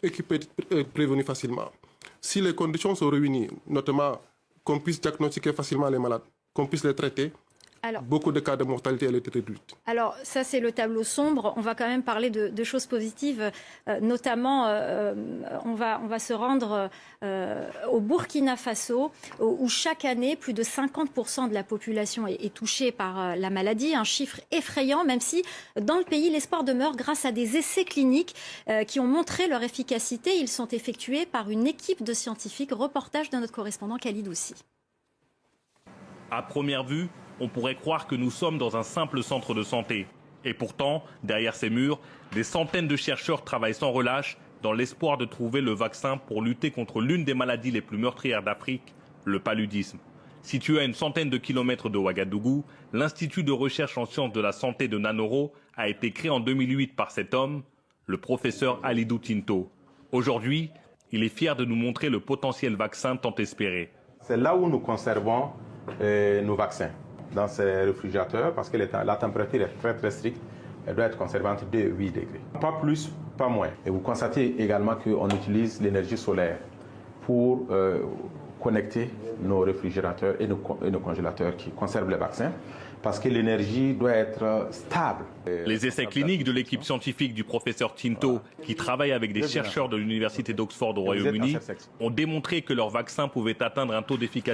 et qui peut être prévenu facilement. Si les conditions sont réunies, notamment qu'on puisse diagnostiquer facilement les malades, qu'on puisse les traiter, beaucoup de cas de mortalité ont été réduits. Alors ça c'est le tableau sombre. On va quand même parler de choses positives, notamment on va se rendre au Burkina Faso où chaque année plus de 50% de la population est touchée par la maladie, un chiffre effrayant, même si dans le pays l'espoir demeure grâce à des essais cliniques qui ont montré leur efficacité. Ils sont effectués par une équipe de scientifiques. Reportage de notre correspondant Khalid Oussi. À première vue, on pourrait croire que nous sommes dans un simple centre de santé. Et pourtant, derrière ces murs, des centaines de chercheurs travaillent sans relâche dans l'espoir de trouver le vaccin pour lutter contre l'une des maladies les plus meurtrières d'Afrique, le paludisme. Situé à une centaine de kilomètres de Ouagadougou, l'Institut de recherche en sciences de la santé de Nanoro a été créé en 2008 par cet homme, le professeur Alidou Tinto. Aujourd'hui, il est fier de nous montrer le potentiel vaccin tant espéré. C'est là où nous conservons nos vaccins, dans ces réfrigérateurs, parce que la température est très stricte. Elle doit être conservée entre 2 et 8 degrés. Pas plus, pas moins. Et vous constatez également qu'on utilise l'énergie solaire pour connecter nos réfrigérateurs et nos congélateurs qui conservent les vaccins, parce que l'énergie doit être stable. Les essais cliniques de l'équipe scientifique du professeur Tinto, qui travaille avec des chercheurs de l'université d'Oxford au Royaume-Uni, ont démontré que leur vaccin pouvait atteindre un taux d'efficacité